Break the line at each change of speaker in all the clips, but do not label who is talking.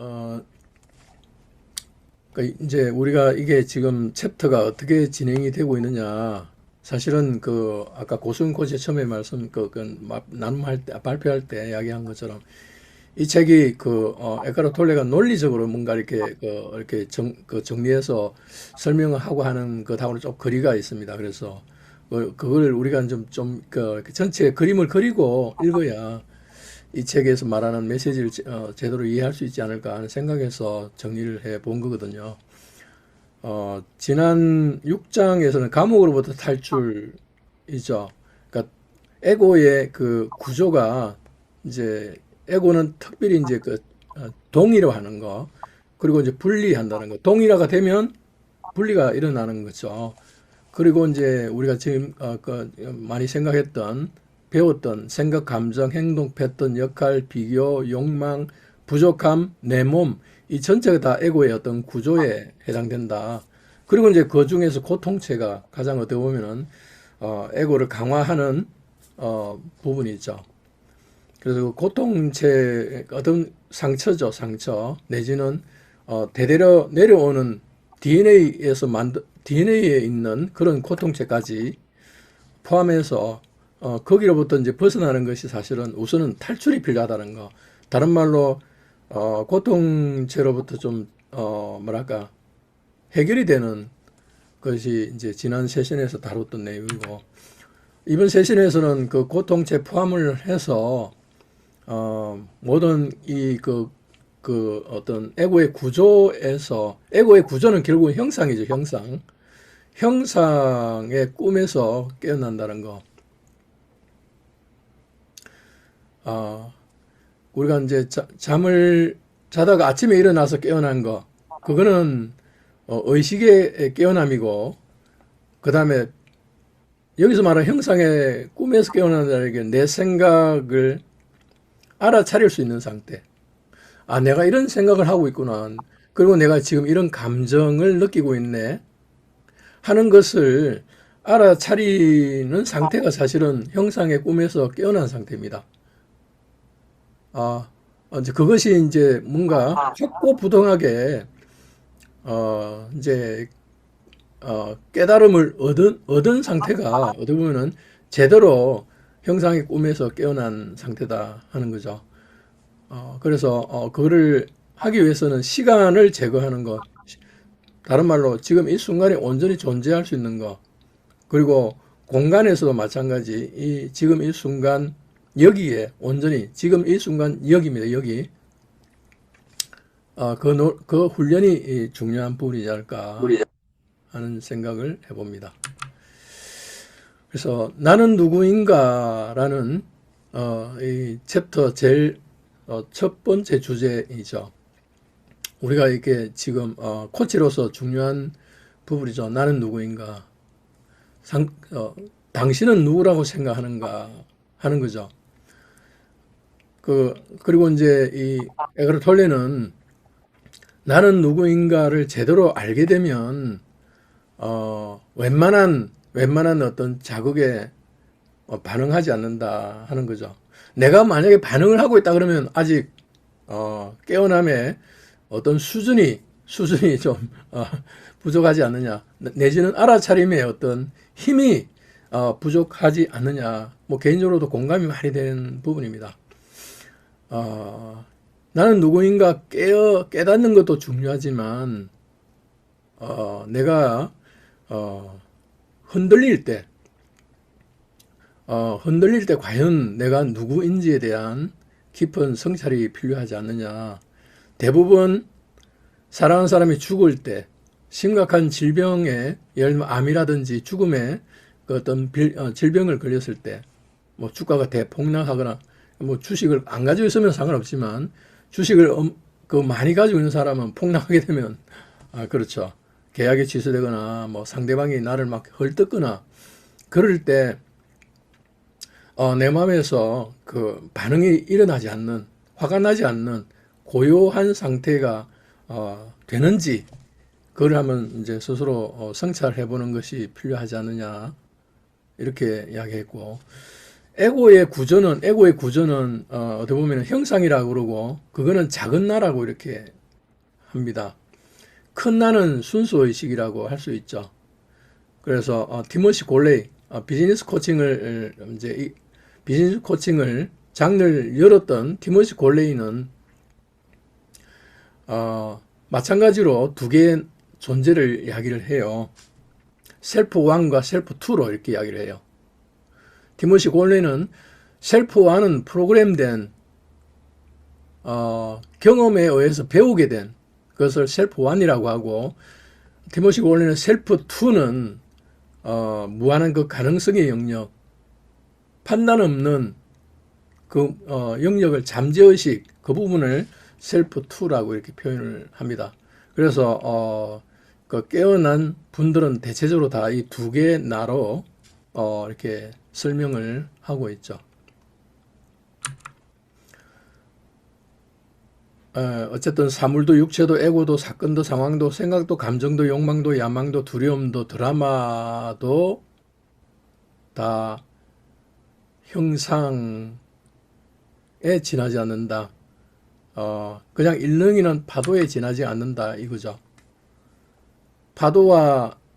어, 이제 우리가 이게 지금 챕터가 어떻게 진행이 되고 있느냐. 사실은 아까 고수은 코치 처음에 나눔할 때, 발표할 때 이야기한 것처럼 이 책이 에카르트 톨레가 논리적으로 뭔가 이렇게 정리해서 설명을 하고 하는 것하고는 좀 거리가 있습니다. 그래서 그걸 우리가 전체 그림을 그리고 읽어야 이 책에서 말하는 메시지를 제대로 이해할 수 있지 않을까 하는 생각에서 정리를 해 본 거거든요. 지난 6장에서는 감옥으로부터 탈출이죠. 그러니까 에고의 그 구조가 이제 에고는 특별히 이제 동의로 하는 거, 그리고 이제 분리한다는 거. 동의라가 되면 분리가 일어나는 거죠. 그리고 이제 우리가 지금 많이 생각했던 배웠던 생각, 감정, 행동, 패턴, 역할, 비교, 욕망, 부족함, 내 몸, 이 전체가 다 에고의 어떤 구조에 해당된다. 그리고 이제 그 중에서 고통체가 가장 어떻게 보면은 에고를 강화하는 부분이 있죠. 그래서 그 고통체 어떤 상처죠, 상처 내지는 대대로 내려오는 DNA에 있는 그런 고통체까지 포함해서 거기로부터 이제 벗어나는 것이 사실은 우선은 탈출이 필요하다는 거. 다른 말로 고통체로부터 좀 뭐랄까 해결이 되는 것이 이제 지난 세션에서 다뤘던 내용이고, 이번 세션에서는 그 고통체 포함을 해서 모든 어떤 에고의 구조에서, 에고의 구조는 결국은 형상이죠, 형상. 형상의 꿈에서 깨어난다는 거. 우리가 이제 잠을 자다가 아침에 일어나서 깨어난 거, 그거는 의식의 깨어남이고, 그 다음에 여기서 말하는 형상의 꿈에서 깨어난다는 게 내 생각을 알아차릴 수 있는 상태. 아, 내가 이런 생각을 하고 있구나. 그리고 내가 지금 이런 감정을 느끼고 있네. 하는 것을 알아차리는 상태가 사실은 형상의 꿈에서 깨어난 상태입니다. 이제 그것이 이제 뭔가 확고부동하게, 이제, 깨달음을 얻은 상태가 어떻게 보면은 제대로 형상의 꿈에서 깨어난 상태다 하는 거죠. 그래서, 그거를 하기 위해서는 시간을 제거하는 것, 다른 말로 지금 이 순간에 온전히 존재할 수 있는 것, 그리고 공간에서도 마찬가지, 지금 이 순간, 여기에 온전히, 지금 이 순간 여기입니다, 여기. 그 훈련이 중요한 부분이지 않을까 하는 생각을 해봅니다. 그래서 나는 누구인가라는 이 챕터 제일 첫 번째 주제이죠. 우리가 이렇게 지금 코치로서 중요한 부분이죠. 나는 누구인가? 당신은 누구라고 생각하는가 하는 거죠. 그리고 이제 이 에가르 톨레는 나는 누구인가를 제대로 알게 되면 웬만한 어떤 자극에 반응하지 않는다 하는 거죠. 내가 만약에 반응을 하고 있다 그러면 아직 깨어남의 어떤 수준이 좀 부족하지 않느냐, 내지는 알아차림의 어떤 힘이 부족하지 않느냐, 뭐 개인적으로도 공감이 많이 되는 부분입니다. 나는 누구인가 깨닫는 것도 중요하지만 내가 흔들릴 때 과연 내가 누구인지에 대한 깊은 성찰이 필요하지 않느냐. 대부분 사랑하는 사람이 죽을 때, 심각한 질병에, 예를 들면 암이라든지 죽음의 그 어떤 질병을 걸렸을 때, 뭐 주가가 대폭락하거나, 뭐 주식을 안 가지고 있으면 상관없지만 주식을 많이 가지고 있는 사람은 폭락하게 되면, 그렇죠, 계약이 취소되거나 뭐 상대방이 나를 막 헐뜯거나 그럴 때 내 마음에서 그 반응이 일어나지 않는, 화가 나지 않는 고요한 상태가 되는지, 그걸 한번 이제 스스로 성찰해 보는 것이 필요하지 않느냐, 이렇게 이야기했고, 에고의 구조는 어떻게 보면 형상이라고 그러고, 그거는 작은 나라고 이렇게 합니다. 큰 나는 순수 의식이라고 할 수 있죠. 그래서 티모시 골레이 비즈니스 코칭을 장르를 열었던 티모시 골레이는 마찬가지로 두 개의 존재를 이야기를 해요. 셀프 1과 셀프 2로 이렇게 이야기를 해요. 티모시 골레이는 셀프 1은 프로그램된 경험에 의해서 배우게 된 그것을 셀프 1이라고 하고, 티모시 골레이는 셀프 2는 무한한 그 가능성의 영역, 판단 없는 그 영역을, 잠재의식 그 부분을 셀프 2라고 이렇게 표현을 합니다. 그래서 그 깨어난 분들은 대체적으로 다 이 두 개의 나로 이렇게 설명을 하고 있죠. 어쨌든 사물도 육체도 에고도 사건도 상황도 생각도 감정도 욕망도 야망도 두려움도 드라마도 다 형상에 지나지 않는다. 그냥 일렁이는 파도에 지나지 않는다 이거죠.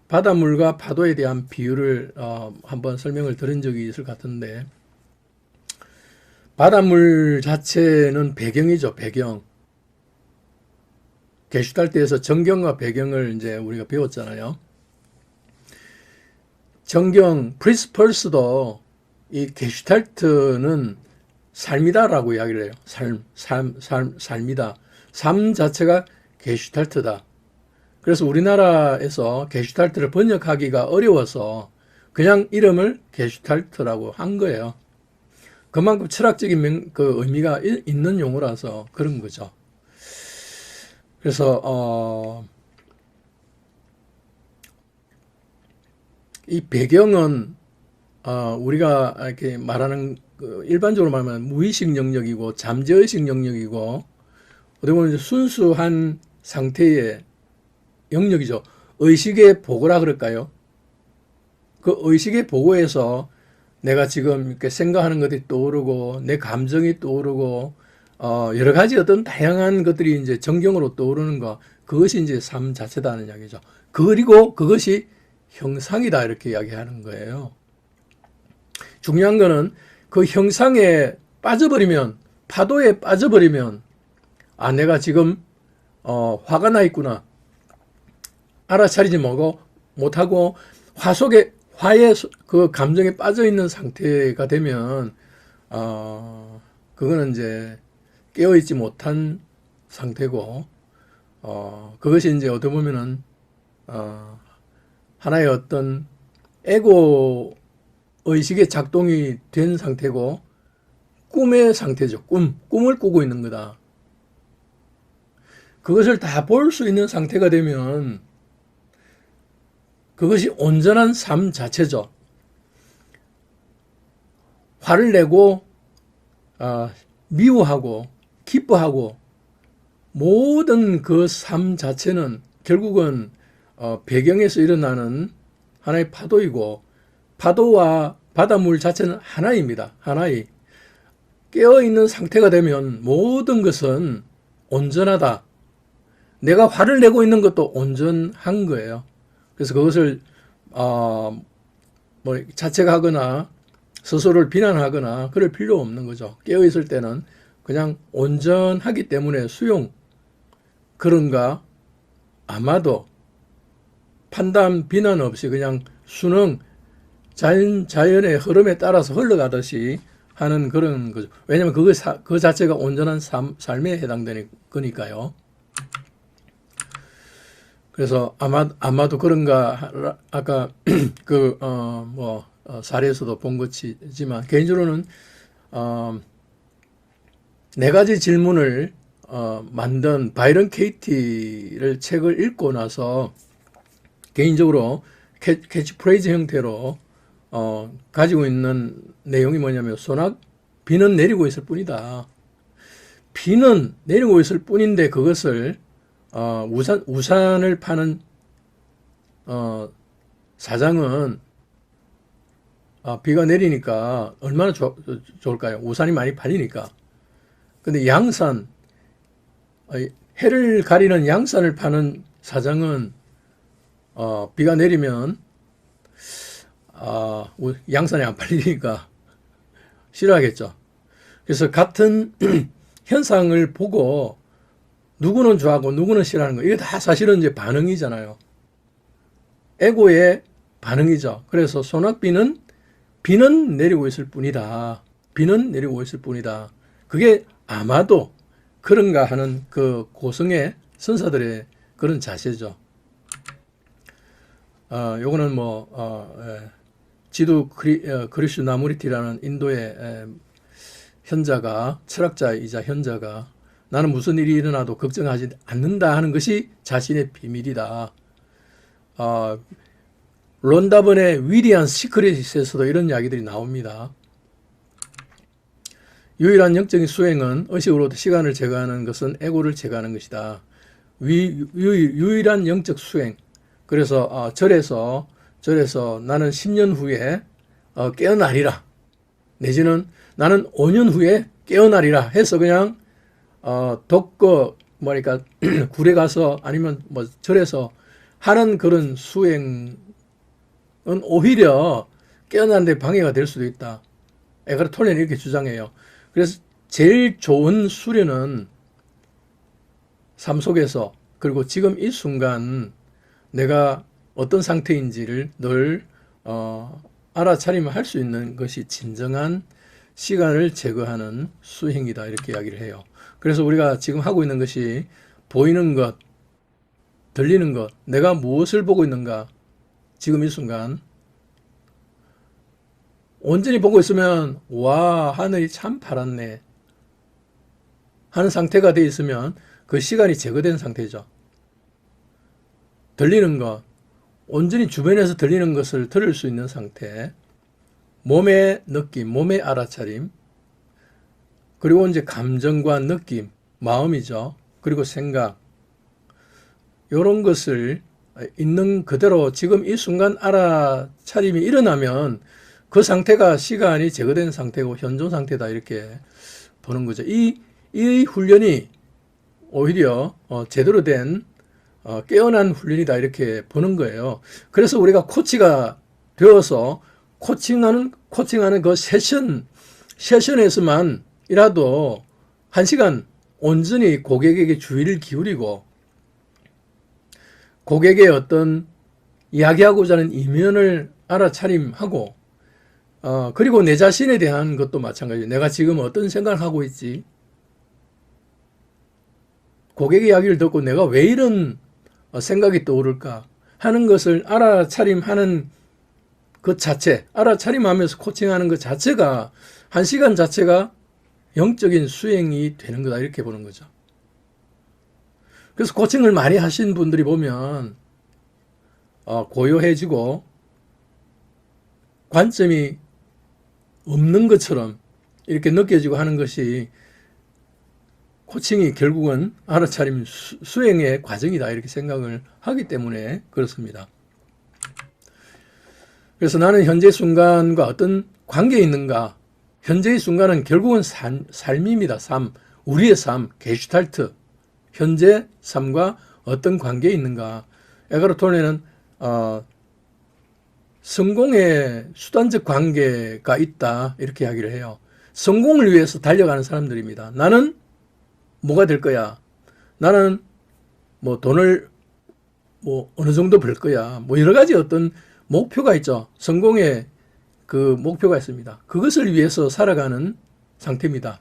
바닷물과 파도에 대한 비유를 한번 설명을 들은 적이 있을 것 같은데, 바닷물 자체는 배경이죠. 배경. 게슈탈트에서 정경과 배경을 이제 우리가 배웠잖아요. 정경, 프리스펄스도 이 게슈탈트는 삶이다라고 이야기를 해요. 삶이다. 삶 자체가 게슈탈트다. 그래서 우리나라에서 게슈탈트를 번역하기가 어려워서 그냥 이름을 게슈탈트라고 한 거예요. 그만큼 철학적인 그 의미가 있는 용어라서 그런 거죠. 그래서 이 배경은 우리가 이렇게 말하는 일반적으로 말하면 무의식 영역이고 잠재의식 영역이고, 어떻게 보면 순수한 상태의 영역이죠. 의식의 보고라 그럴까요? 그 의식의 보고에서 내가 지금 이렇게 생각하는 것들이 떠오르고 내 감정이 떠오르고 여러 가지 어떤 다양한 것들이 이제 정경으로 떠오르는 거, 그것이 이제 삶 자체다는 이야기죠. 그리고 그것이 형상이다 이렇게 이야기하는 거예요. 중요한 거는 그 형상에 빠져버리면, 파도에 빠져버리면, 내가 지금 화가 나 있구나, 알아차리지 못하고 화의 그 감정에 빠져 있는 상태가 되면 그거는 이제 깨어있지 못한 상태고, 그것이 이제 어떻게 보면은 하나의 어떤 에고 의식의 작동이 된 상태고, 꿈의 상태죠. 꿈을 꾸고 있는 거다. 그것을 다 볼 수 있는 상태가 되면 그것이 온전한 삶 자체죠. 화를 내고 미워하고 기뻐하고 모든 그 삶 자체는 결국은 배경에서 일어나는 하나의 파도이고, 파도와 바닷물 자체는 하나입니다. 하나의. 깨어있는 상태가 되면 모든 것은 온전하다. 내가 화를 내고 있는 것도 온전한 거예요. 그래서 그것을 자책하거나 스스로를 비난하거나 그럴 필요 없는 거죠. 깨어있을 때는 그냥 온전하기 때문에 그런가? 아마도 판단, 비난 없이 그냥 순응, 자연의 흐름에 따라서 흘러가듯이 하는 그런 거죠. 왜냐하면 그 자체가 온전한 삶에 해당되는 거니까요. 그래서 아마도 그런가, 아까 사례에서도 본 것이지만, 개인적으로는 네 가지 질문을 만든 바이런 케이티를 책을 읽고 나서 개인적으로 캐치프레이즈 형태로 가지고 있는 내용이 뭐냐면, 비는 내리고 있을 뿐이다. 비는 내리고 있을 뿐인데 그것을 우산을 파는 사장은 비가 내리니까 얼마나 좋을까요? 우산이 많이 팔리니까. 근데 양산, 해를 가리는 양산을 파는 사장은 비가 내리면 양산이 안 팔리니까 싫어하겠죠. 그래서 같은 현상을 보고 누구는 좋아하고 누구는 싫어하는 거, 이게 다 사실은 이제 반응이잖아요. 에고의 반응이죠. 그래서 소낙비는 비는 내리고 있을 뿐이다. 비는 내리고 있을 뿐이다. 그게 아마도 그런가 하는 그 고성의 선사들의 그런 자세죠. 요거는 지두 그리슈나무리티라는 인도의 현자가, 철학자이자 현자가 나는 무슨 일이 일어나도 걱정하지 않는다 하는 것이 자신의 비밀이다. 론다번의 위대한 시크릿에서도 이런 이야기들이 나옵니다. 유일한 영적인 수행은 의식으로부터 시간을 제거하는 것은 에고를 제거하는 것이다. 유일한 영적 수행. 그래서 절에서 나는 10년 후에 깨어나리라. 내지는 나는 5년 후에 깨어나리라 해서 그냥 독거 뭐랄까 굴에 가서 아니면 뭐 절에서 하는 그런 수행은 오히려 깨어나는 데 방해가 될 수도 있다. 에가르 톨레는 이렇게 주장해요. 그래서 제일 좋은 수련은 삶 속에서, 그리고 지금 이 순간 내가 어떤 상태인지를 늘 알아차리면 할 수 있는 것이 진정한 시간을 제거하는 수행이다, 이렇게 이야기를 해요. 그래서 우리가 지금 하고 있는 것이 보이는 것, 들리는 것, 내가 무엇을 보고 있는가, 지금 이 순간 온전히 보고 있으면 와, 하늘이 참 파랗네 하는 상태가 되어 있으면 그 시간이 제거된 상태죠. 들리는 것, 온전히 주변에서 들리는 것을 들을 수 있는 상태, 몸의 느낌, 몸의 알아차림, 그리고 이제 감정과 느낌, 마음이죠. 그리고 생각, 이런 것을 있는 그대로 지금 이 순간 알아차림이 일어나면 그 상태가 시간이 제거된 상태고 현존 상태다, 이렇게 보는 거죠. 이 훈련이 오히려 제대로 된 깨어난 훈련이다, 이렇게 보는 거예요. 그래서 우리가 코치가 되어서 코칭하는 그 세션에서만이라도 1시간 온전히 고객에게 주의를 기울이고 고객의 어떤 이야기하고자 하는 이면을 알아차림하고 그리고 내 자신에 대한 것도 마찬가지예요. 내가 지금 어떤 생각을 하고 있지? 고객의 이야기를 듣고 내가 왜 이런 생각이 떠오를까 하는 것을 알아차림하는 그 자체, 알아차림하면서 코칭하는 그 자체가 1시간 자체가 영적인 수행이 되는 거다, 이렇게 보는 거죠. 그래서 코칭을 많이 하신 분들이 보면 고요해지고 관점이 없는 것처럼 이렇게 느껴지고 하는 것이 코칭이 결국은 알아차림 수행의 과정이다, 이렇게 생각을 하기 때문에 그렇습니다. 그래서 나는 현재 순간과 어떤 관계에 있는가? 현재의 순간은 결국은 삶입니다. 삶, 우리의 삶, 게슈탈트, 현재 삶과 어떤 관계에 있는가? 에가르 톨레는 성공의 수단적 관계가 있다, 이렇게 이야기를 해요. 성공을 위해서 달려가는 사람들입니다. 나는 뭐가 될 거야? 나는 뭐 돈을 뭐 어느 정도 벌 거야? 뭐 여러 가지 어떤 목표가 있죠. 성공의 그 목표가 있습니다. 그것을 위해서 살아가는 상태입니다.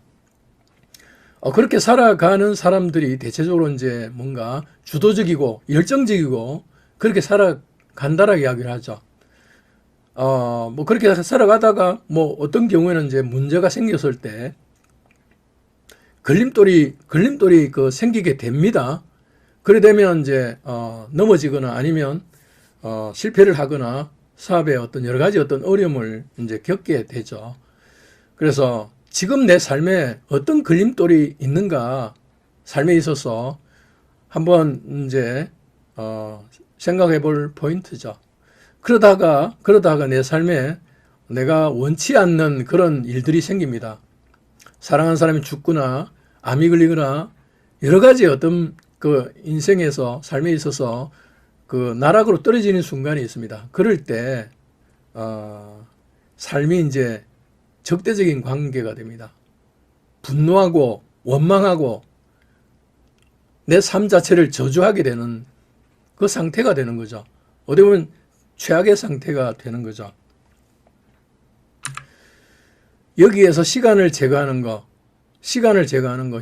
그렇게 살아가는 사람들이 대체적으로 이제 뭔가 주도적이고 열정적이고 그렇게 살아간다라고 이야기를 하죠. 뭐 그렇게 살아가다가 뭐 어떤 경우에는 이제 문제가 생겼을 때 걸림돌이 그 생기게 됩니다. 그래 되면 이제 넘어지거나 아니면 실패를 하거나 사업에 어떤 여러 가지 어떤 어려움을 이제 겪게 되죠. 그래서 지금 내 삶에 어떤 걸림돌이 있는가, 삶에 있어서 한번 이제 생각해 볼 포인트죠. 그러다가 내 삶에 내가 원치 않는 그런 일들이 생깁니다. 사랑하는 사람이 죽거나 암이 걸리거나 여러 가지 어떤 그 인생에서 삶에 있어서 그 나락으로 떨어지는 순간이 있습니다. 그럴 때 삶이 이제 적대적인 관계가 됩니다. 분노하고 원망하고 내 삶 자체를 저주하게 되는 그 상태가 되는 거죠. 어떻게 보면 최악의 상태가 되는 거죠. 여기에서 시간을 제거하는 거,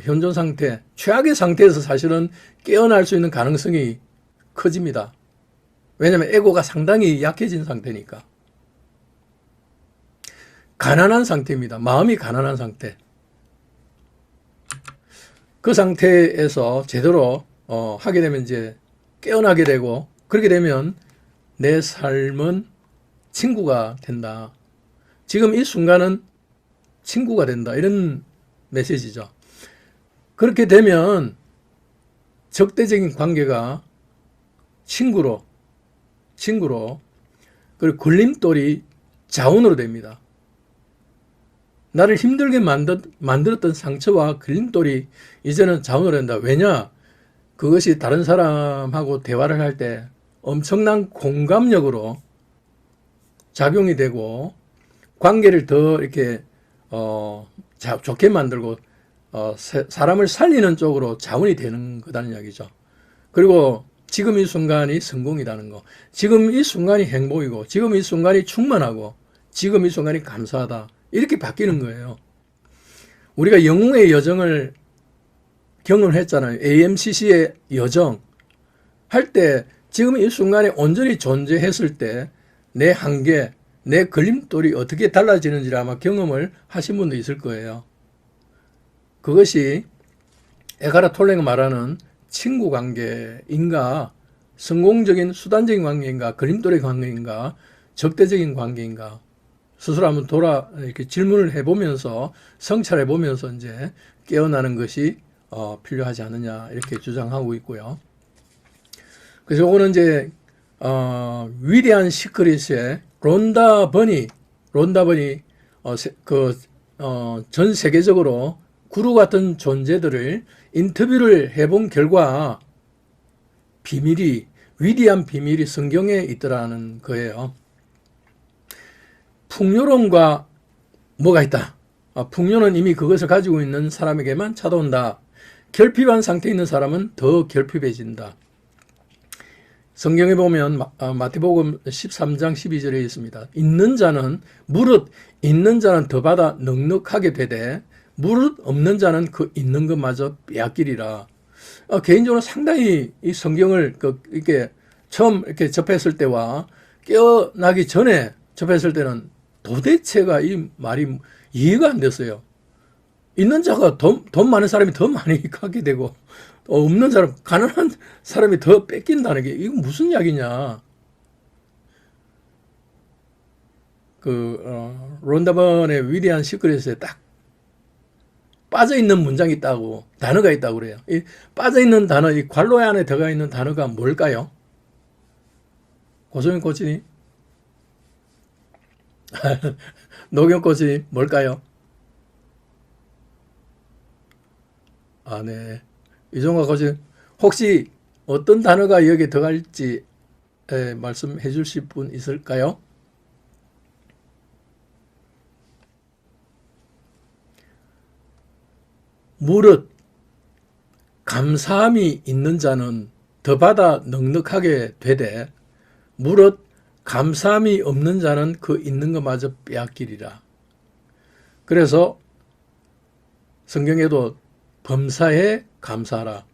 현존 상태, 최악의 상태에서 사실은 깨어날 수 있는 가능성이 커집니다. 왜냐하면 에고가 상당히 약해진 상태니까. 가난한 상태입니다. 마음이 가난한 상태. 그 상태에서 제대로 하게 되면 이제 깨어나게 되고, 그렇게 되면 내 삶은 친구가 된다. 지금 이 순간은 친구가 된다. 이런 메시지죠. 그렇게 되면 적대적인 관계가 친구로, 그리고 걸림돌이 자원으로 됩니다. 나를 힘들게 만들었던 상처와 걸림돌이 이제는 자원으로 된다. 왜냐? 그것이 다른 사람하고 대화를 할 때 엄청난 공감력으로 작용이 되고 관계를 더 이렇게 좋게 만들고 사람을 살리는 쪽으로 자원이 되는 거다는 이야기죠. 그리고 지금 이 순간이 성공이라는 거, 지금 이 순간이 행복이고, 지금 이 순간이 충만하고, 지금 이 순간이 감사하다. 이렇게 바뀌는 거예요. 우리가 영웅의 여정을 경험했잖아요. AMCC의 여정 할 때 지금 이 순간에 온전히 존재했을 때 내 한계, 내 걸림돌이 어떻게 달라지는지를 아마 경험을 하신 분도 있을 거예요. 그것이 에가르트 톨레가 말하는 친구 관계인가, 성공적인 수단적인 관계인가, 걸림돌의 관계인가, 적대적인 관계인가, 스스로 한번 이렇게 질문을 해보면서 성찰해보면서 이제 깨어나는 것이 필요하지 않느냐 이렇게 주장하고 있고요. 그래서 이거는 이제 위대한 시크릿의 론다 버니 전 세계적으로 구루 같은 존재들을 인터뷰를 해본 결과 위대한 비밀이 성경에 있더라는 거예요. 풍요론과 뭐가 있다. 풍요는 이미 그것을 가지고 있는 사람에게만 찾아온다. 결핍한 상태에 있는 사람은 더 결핍해진다. 성경에 보면 마태복음 13장 12절에 있습니다. 있는 자는 더 받아 넉넉하게 되되 무릇 없는 자는 그 있는 것마저 빼앗기리라. 개인적으로 상당히 이 성경을 이렇게 처음 이렇게 접했을 때와 깨어나기 전에 접했을 때는 도대체가 이 말이 이해가 안 됐어요. 있는 자가 돈 많은 사람이 더 많이 갖게 되고 없는 사람, 가난한 사람이 더 뺏긴다는 게 이거 무슨 이야기냐. 론다번의 위대한 시크릿에 딱 빠져있는 문장이 있다고, 단어가 있다고 그래요. 이 빠져있는 단어, 이 관로에 안에 들어가 있는 단어가 뭘까요? 고소영 코치님? 노경 코치님, 뭘까요? 네. 이종과 코치님, 혹시 어떤 단어가 여기에 들어갈지 말씀해 주실 분 있을까요? 무릇 감사함이 있는 자는 더 받아 넉넉하게 되되 무릇 감사함이 없는 자는 그 있는 것마저 빼앗기리라. 그래서 성경에도 범사에 감사하라.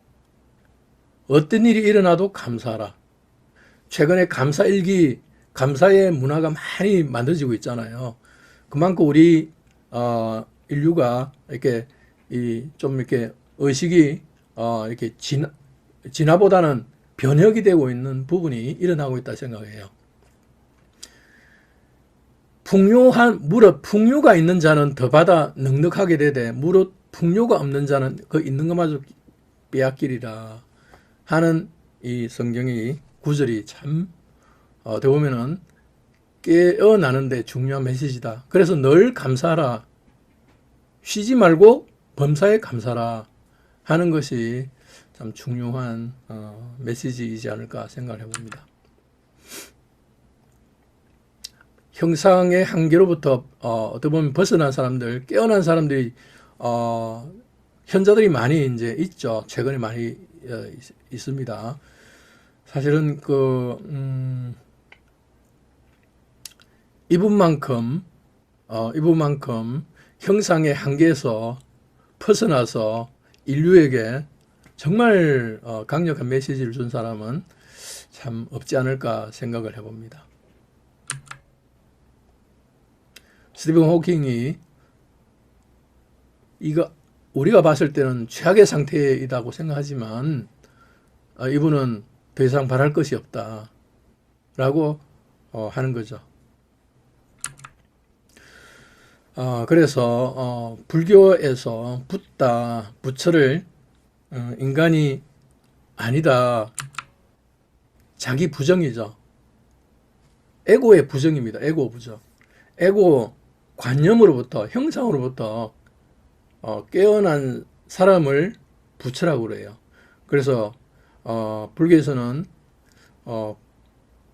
어떤 일이 일어나도 감사하라. 최근에 감사일기, 감사의 문화가 많이 만들어지고 있잖아요. 그만큼 우리 인류가 이렇게 좀 이렇게 의식이 이렇게 진화보다는 변혁이 되고 있는 부분이 일어나고 있다 생각해요. 무릇 풍요가 있는 자는 더 받아 넉넉하게 되되 무릇 풍요가 없는 자는 그 있는 것마저 빼앗기리라 하는 이 성경의 구절이 참 어떻게 보면은 깨어나는데 중요한 메시지다. 그래서 늘 감사하라. 쉬지 말고 범사에 감사라 하는 것이 참 중요한 메시지이지 않을까 생각을 해봅니다. 형상의 한계로부터 어떻게 보면 벗어난 사람들, 깨어난 사람들이 현자들이 많이 이제 있죠. 최근에 많이 있습니다. 사실은 이분만큼 형상의 한계에서 벗어나서 인류에게 정말 강력한 메시지를 준 사람은 참 없지 않을까 생각을 해봅니다. 스티븐 호킹이 이거 우리가 봤을 때는 최악의 상태이라고 생각하지만 이분은 더 이상 바랄 것이 없다 라고 하는 거죠. 그래서 불교에서 붓다, 부처를 인간이 아니다. 자기 부정이죠. 에고의 부정입니다. 에고 부정. 에고 관념으로부터, 형상으로부터 깨어난 사람을 부처라고 그래요. 그래서 불교에서는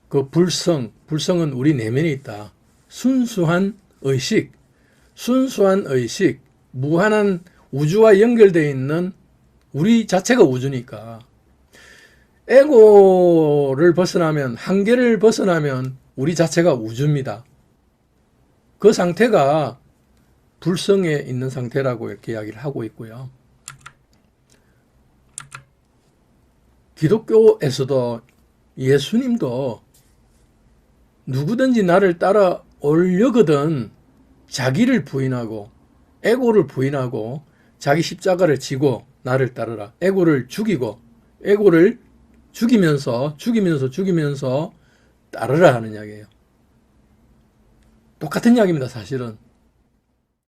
그 불성은 우리 내면에 있다. 순수한 의식, 무한한 우주와 연결되어 있는 우리 자체가 우주니까 에고를 벗어나면, 한계를 벗어나면 우리 자체가 우주입니다. 그 상태가 불성에 있는 상태라고 이렇게 이야기를 하고 있고요. 기독교에서도 예수님도 누구든지 나를 따라오려거든 자기를 부인하고 에고를 부인하고 자기 십자가를 지고 나를 따르라. 에고를 죽이고 에고를 죽이면서 따르라 하는 이야기예요. 똑같은 이야기입니다, 사실은.